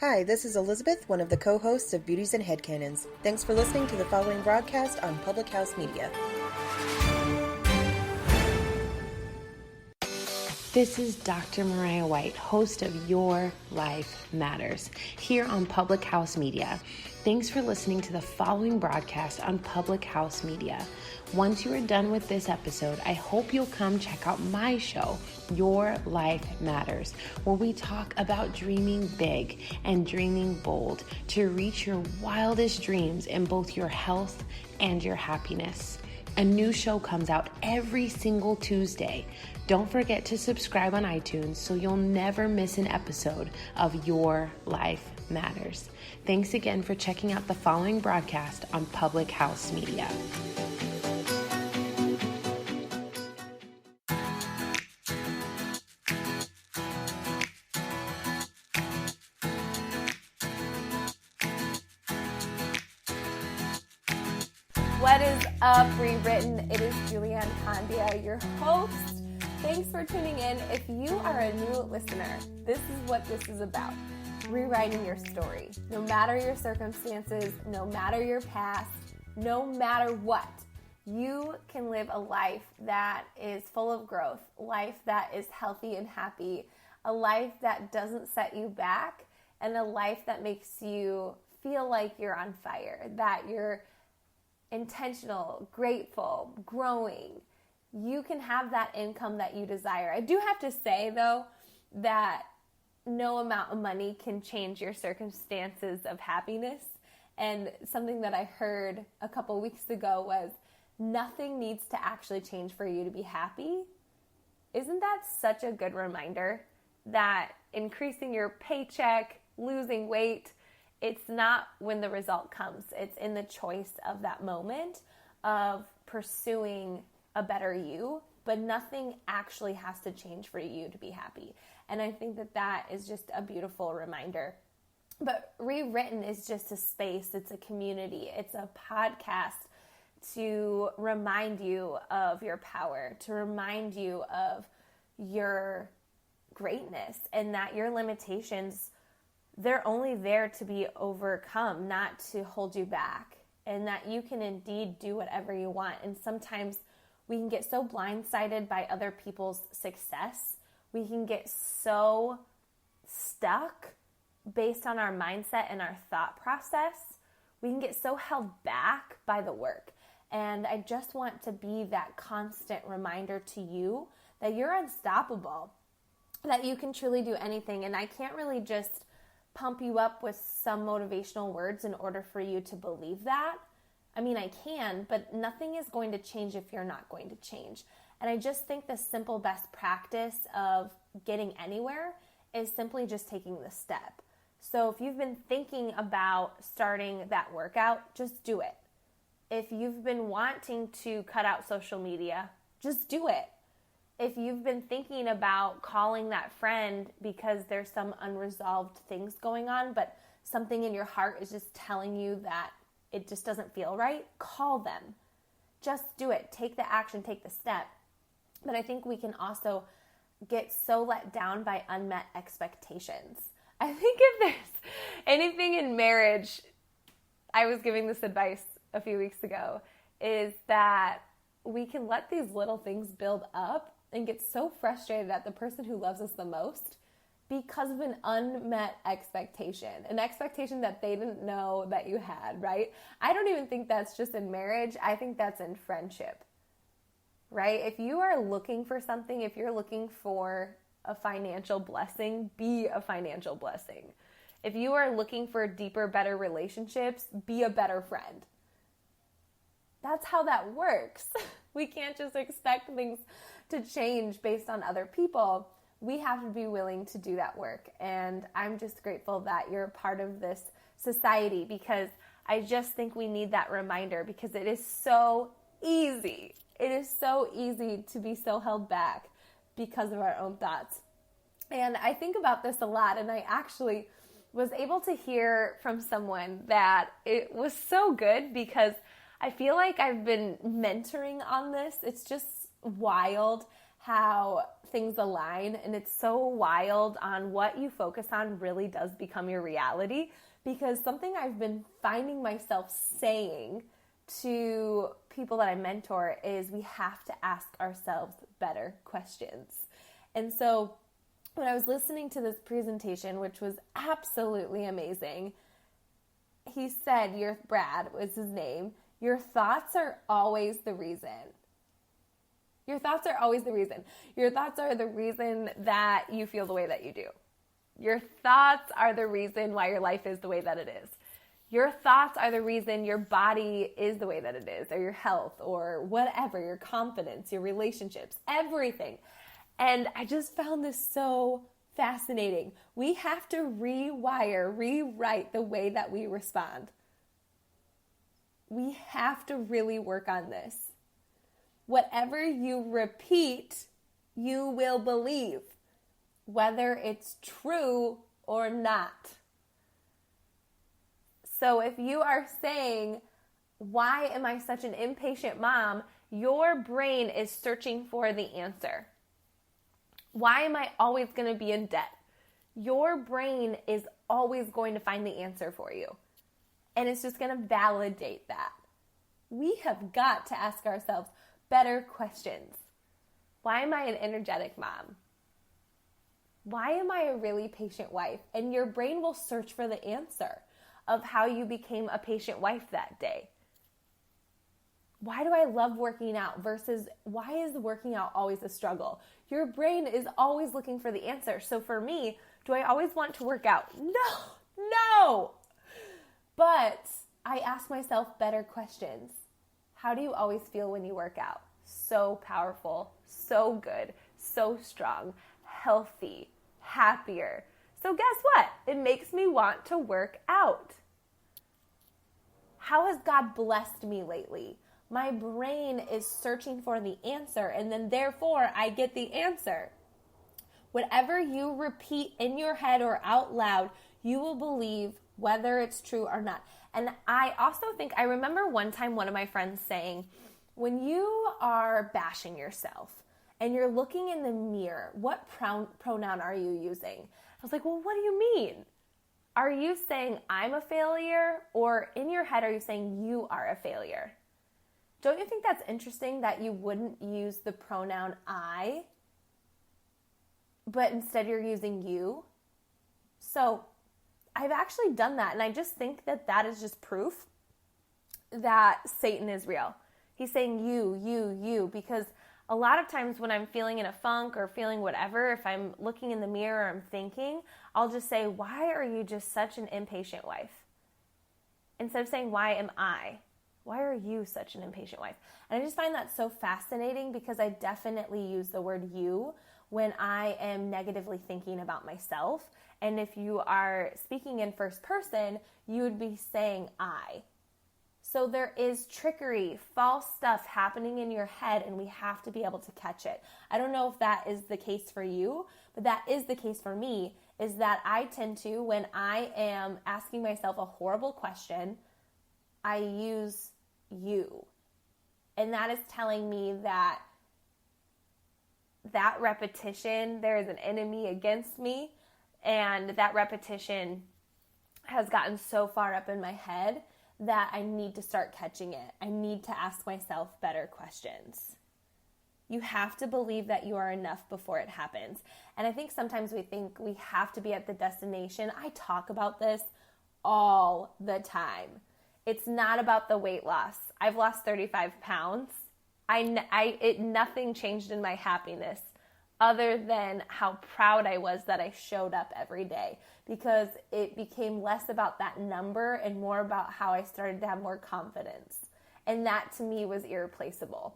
Hi, this is Elizabeth, one of the co-hosts of Beauties and Headcanons. Thanks for listening to the following broadcast on Public House Media. This is Dr. Mariah White, host of Your Life Matters, here on Public House Media. Thanks for listening to the following broadcast on Public House Media. Once you are done with this episode, I hope you'll come check out my show, Your Life Matters, where we talk about dreaming big and dreaming bold to reach your wildest dreams in both your health and your happiness. A new show comes out every single Tuesday. Don't forget to subscribe on iTunes so you'll never miss an episode of Your Life Matters. Thanks again for checking out the following broadcast on Public House Media. What is up, Rewritten? It is Julianne Condia, your host. Thanks for tuning in. If you are a new listener, this is what this is about. Rewriting your story. No matter your circumstances, no matter your past, no matter what, you can live a life that is full of growth, life that is healthy and happy, a life that doesn't set you back, and a life that makes you feel like you're on fire, that you're intentional, grateful, growing. You can have that income that you desire. I do have to say, though, that no amount of money can change your circumstances of happiness. And something that I heard a couple weeks ago was, nothing needs to actually change for you to be happy. Isn't that such a good reminder that increasing your paycheck, losing weight, it's not when the result comes. It's in the choice of that moment of pursuing a better you, but nothing actually has to change for you to be happy. And I think that that is just a beautiful reminder. But Rewritten is just a space. It's a community. It's a podcast to remind you of your power, to remind you of your greatness, and that your limitations, they're only there to be overcome, not to hold you back, and that you can indeed do whatever you want. And sometimes we can get so blindsided by other people's success. We can get so stuck based on our mindset and our thought process. We can get so held back by the work. And I just want to be that constant reminder to you that you're unstoppable, that you can truly do anything. And I can't really just pump you up with some motivational words in order for you to believe that. I mean, I can, but nothing is going to change if you're not going to change. And I just think the simple best practice of getting anywhere is simply just taking the step. So if you've been thinking about starting that workout, just do it. If you've been wanting to cut out social media, just do it. If you've been thinking about calling that friend because there's some unresolved things going on, but something in your heart is just telling you that it just doesn't feel right, call them. Just do it. Take the action, take the step. But I think we can also get so let down by unmet expectations. I think if there's anything in marriage, I was giving this advice a few weeks ago, is that we can let these little things build up and get so frustrated at the person who loves us the most because of an unmet expectation, an expectation that they didn't know that you had, right? I don't even think that's just in marriage. I think that's in friendship, right? If you are looking for something, if you're looking for a financial blessing, be a financial blessing. If you are looking for deeper, better relationships, be a better friend. That's how that works. We can't just expect things to change based on other people. We have to be willing to do that work. And I'm just grateful that you're a part of this society, because I just think we need that reminder, because it is so easy. It is so easy to be so held back because of our own thoughts. And I think about this a lot, and I actually was able to hear from someone that it was so good, because I feel like I've been mentoring on this. It's just wild how things align, and it's so wild on what you focus on really does become your reality. Because something I've been finding myself saying to people that I mentor is we have to ask ourselves better questions. And so when I was listening to this presentation, which was absolutely amazing, he said, Brad was his name, your thoughts are always the reason. Your thoughts are always the reason. Your thoughts are the reason that you feel the way that you do. Your thoughts are the reason why your life is the way that it is. Your thoughts are the reason your body is the way that it is, or your health, or whatever, your confidence, your relationships, everything. And I just found this so fascinating. We have to rewrite the way that we respond. We have to really work on this. Whatever you repeat, you will believe, whether it's true or not. So if you are saying, why am I such an impatient mom? Your brain is searching for the answer. Why am I always going to be in debt? Your brain is always going to find the answer for you. And it's just going to validate that. We have got to ask ourselves better questions. Why am I an energetic mom? Why am I a really patient wife? And your brain will search for the answer of how you became a patient wife that day. Why do I love working out versus why is working out always a struggle? Your brain is always looking for the answer. So for me, do I always want to work out? No. But I ask myself better questions. How do you always feel when you work out? So powerful, so good, so strong, healthy, happier. So guess what? It makes me want to work out. How has God blessed me lately? My brain is searching for the answer, and then therefore I get the answer. Whatever you repeat in your head or out loud, you will believe whether it's true or not. And I also think, I remember one time one of my friends saying, when you are bashing yourself and you're looking in the mirror, what pronoun are you using? I was like, well, what do you mean? Are you saying I'm a failure, or in your head are you saying you are a failure? Don't you think that's interesting that you wouldn't use the pronoun I, but instead you're using you? So I've actually done that, and I just think that that is just proof that Satan is real. He's saying you, because a lot of times when I'm feeling in a funk or feeling whatever, if I'm looking in the mirror or I'm thinking, I'll just say, why are you just such an impatient wife? Instead of saying, why am I? Why are you such an impatient wife? And I just find that so fascinating because I definitely use the word you when I am negatively thinking about myself. And if you are speaking in first person, you would be saying I. So there is trickery, false stuff happening in your head, and we have to be able to catch it. I don't know if that is the case for you, but that is the case for me, is that I tend to, when I am asking myself a horrible question, I use you. And that is telling me that repetition, there is an enemy against me, and that repetition has gotten so far up in my head that I need to start catching it. I need to ask myself better questions. You have to believe that you are enough before it happens. And I think sometimes we think we have to be at the destination. I talk about this all the time. It's not about the weight loss. I've lost 35 pounds. Nothing changed in my happiness other than how proud I was that I showed up every day, because it became less about that number and more about how I started to have more confidence. And that to me was irreplaceable.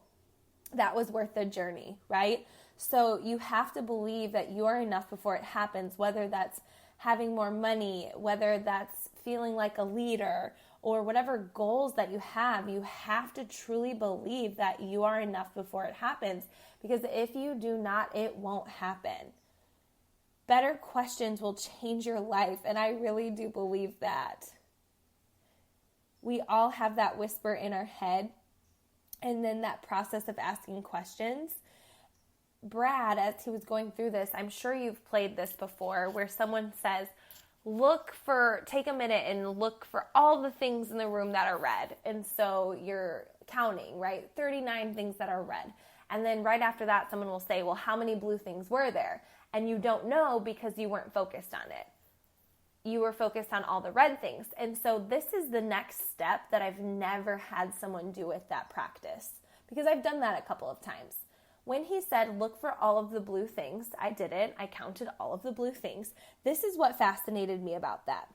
That was worth the journey, right? So you have to believe that you are enough before it happens, whether that's having more money, whether that's feeling like a leader, or whatever goals that you have to truly believe that you are enough before it happens. Because if you do not, it won't happen. Better questions will change your life, and I really do believe that. We all have that whisper in our head, and then that process of asking questions. Brad, as he was going through this, I'm sure you've played this before, where someone says, take a minute and look for all the things in the room that are red. And so you're counting, right? 39 things that are red. And then right after that, someone will say, well, how many blue things were there? And you don't know because you weren't focused on it. You were focused on all the red things. And so this is the next step that I've never had someone do with that practice, because I've done that a couple of times. When he said, look for all of the blue things, I did it. I counted all of the blue things. This is what fascinated me about that.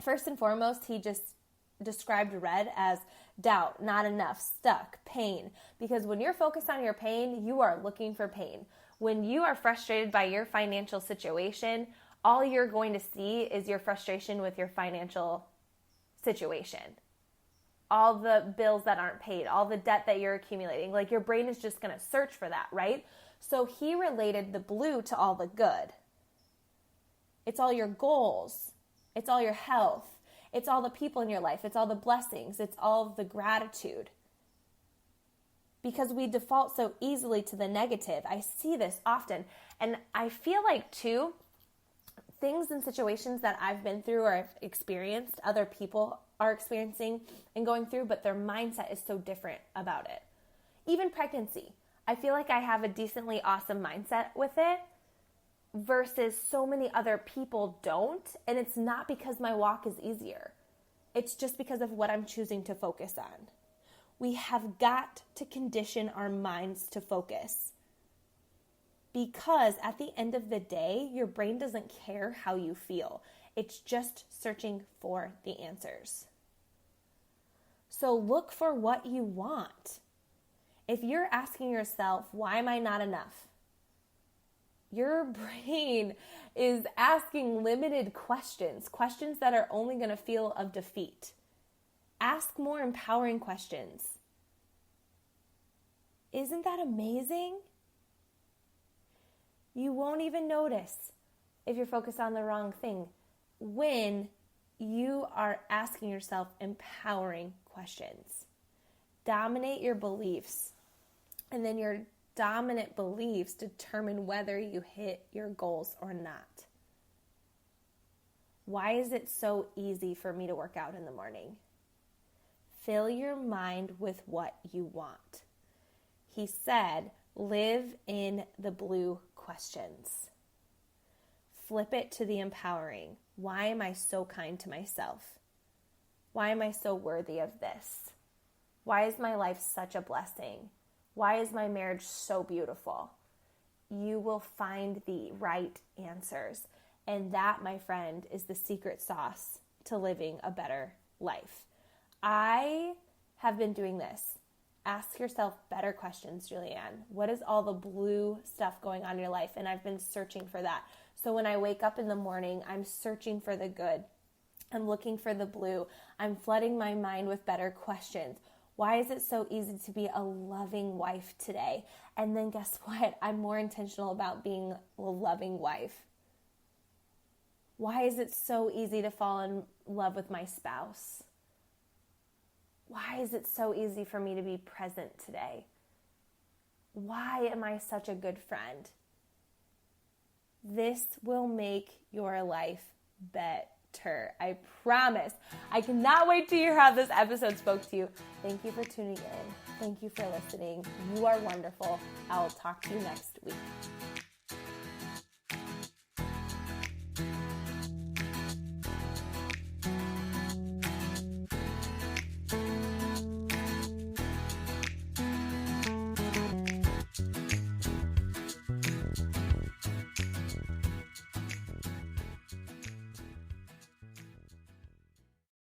First and foremost, he just described red as doubt, not enough, stuck, pain. Because when you're focused on your pain, you are looking for pain. When you are frustrated by your financial situation, all you're going to see is your frustration with your financial situation. All the bills that aren't paid, all the debt that you're accumulating. Like, your brain is just going to search for that, right? So he related the blue to all the good. It's all your goals. It's all your health. It's all the people in your life. It's all the blessings. It's all the gratitude. Because we default so easily to the negative. I see this often. And I feel like, too, things and situations that I've been through or I've experienced, other people are experiencing and going through, but their mindset is so different about it. Even pregnancy. I feel like I have a decently awesome mindset with it versus so many other people don't. And it's not because my walk is easier. It's just because of what I'm choosing to focus on. We have got to condition our minds to focus. Because at the end of the day, your brain doesn't care how you feel. It's just searching for the answers. So look for what you want. If you're asking yourself, why am I not enough? Your brain is asking limited questions that are only going to feel of defeat. Ask more empowering questions. Isn't that amazing? You won't even notice if you're focused on the wrong thing when you are asking yourself empowering questions. Dominate your beliefs, and then your dominant beliefs determine whether you hit your goals or not. Why is it so easy for me to work out in the morning? Fill your mind with what you want. He said, live in the blue questions. Flip it to the empowering. Why am I so kind to myself? Why am I so worthy of this? Why is my life such a blessing? Why is my marriage so beautiful? You will find the right answers. And that, my friend, is the secret sauce to living a better life. I have been doing this. Ask yourself better questions, Julianne. What is all the blue stuff going on in your life? And I've been searching for that. So when I wake up in the morning, I'm searching for the good. I'm looking for the blue. I'm flooding my mind with better questions. Why is it so easy to be a loving wife today? And then guess what? I'm more intentional about being a loving wife. Why is it so easy to fall in love with my spouse? Why is it so easy for me to be present today? Why am I such a good friend? This will make your life better. I promise. I cannot wait to hear how this episode spoke to you. Thank you for tuning in. Thank you for listening. You are wonderful. I will talk to you next week.